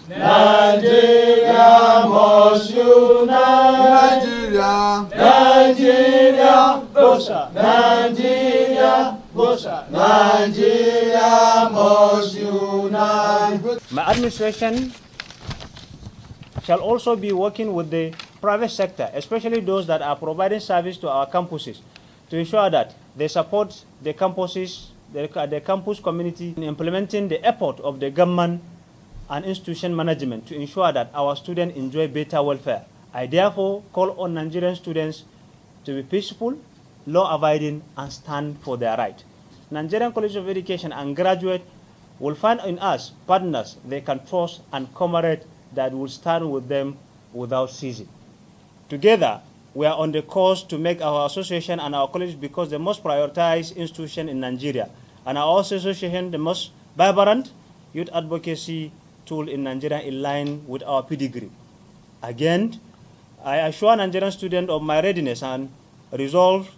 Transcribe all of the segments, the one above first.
Nigeria must unite. Nigeria, Bosa. Nigeria, Bosa. Nigeria must unite. My administration shall also be working with the private sector, especially those that are providing service to our campuses, to ensure that they support the campuses, the campus community in implementing the effort of the government and institution management to ensure that our students enjoy better welfare. I therefore call on Nigerian students to be peaceful, law-abiding, and stand for their right. Nigerian College of Education and graduates will find in us partners they can trust and comrades that will stand with them without ceasing. Together, we are on the course to make our association and our college because the most prioritized institution in Nigeria, and our association the most vibrant youth advocacy tool in Nigeria in line with our pedigree. Again, I assure Nigerian students of my readiness and resolve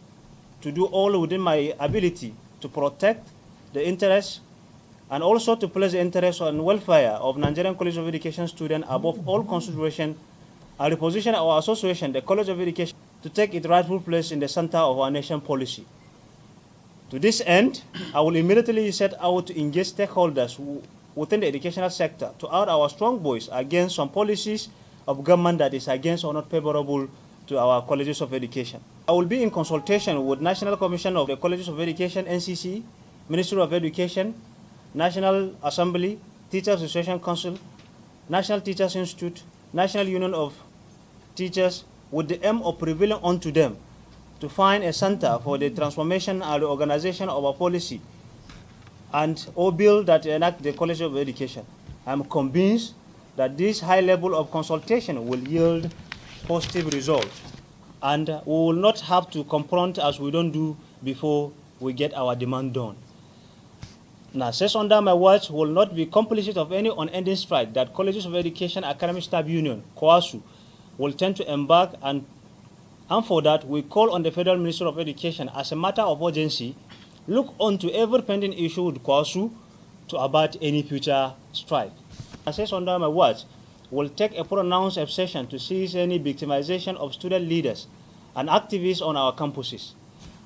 to do all within my ability to protect the interests and also to place the interests and welfare of Nigerian College of Education students above all consideration and reposition our association, the College of Education, to take its rightful place in the center of our nation policy. To this end, I will immediately set out to engage stakeholders within the educational sector to add our strong voice against some policies of government that is against or not favorable to our colleges of education. I will be in consultation with National Commission of the Colleges of Education, NCC, Ministry of Education, National Assembly, Teachers Association Council, National Teachers Institute, National Union of Teachers, with the aim of prevailing unto them to find a center for the transformation and the organization of our policy and or bill that enact the College of Education. I am convinced that this high level of consultation will yield positive results, and we will not have to confront as we don't do before we get our demand done. NANCES under my watch will not be complicit of any unending strike that Colleges of Education Academic Staff Union, COASU, will tend to embark, and for that we call on the Federal Minister of Education as a matter of urgency, look onto every pending issue with COASU to avert any future strike. NANCES under my watch will take a pronounced obsession to seize any victimization of student leaders and activists on our campuses.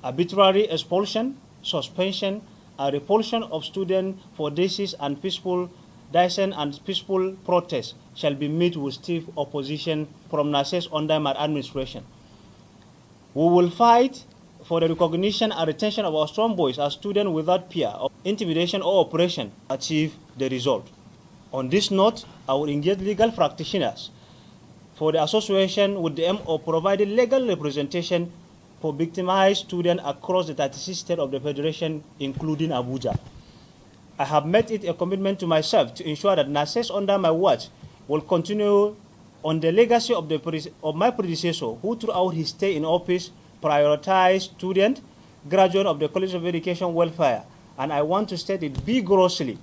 Arbitrary expulsion, suspension, and repulsion of students for dissent and peaceful protest shall be met with stiff opposition from NANCES under my administration. We will fight for the recognition and retention of our strong voice as students without fear of intimidation or oppression to achieve the result. On this note, I will engage legal practitioners for the association with the aim of providing legal representation for victimized students across the 36 states of the Federation, including Abuja. I have made it a commitment to myself to ensure that NANCES under my watch will continue on the legacy of my predecessor, who throughout his stay in office prioritized student, graduate of the College of Education welfare. And I want to state it vigorously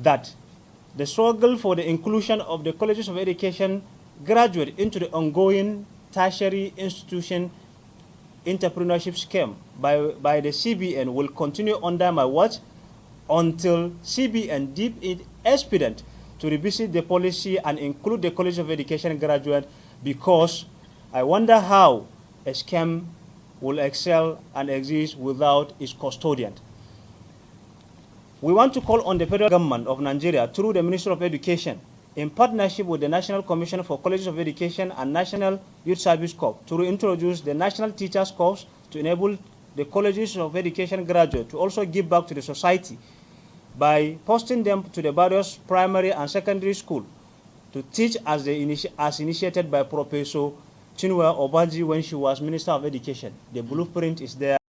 that the struggle for the inclusion of the Colleges of Education graduate into the ongoing tertiary institution entrepreneurship scheme by the CBN will continue under my watch until CBN deems it expedient to revisit the policy and include the College of Education graduate, because I wonder how a scheme will excel and exist without its custodian. We want to call on the federal government of Nigeria through the Ministry of Education in partnership with the National Commission for Colleges of Education and National Youth Service Corps to introduce the National Teachers Corps to enable the Colleges of Education graduates to also give back to the society by posting them to the various primary and secondary schools to teach as initiated by Professor Chinua Obaji when she was Minister of Education. The blueprint is there.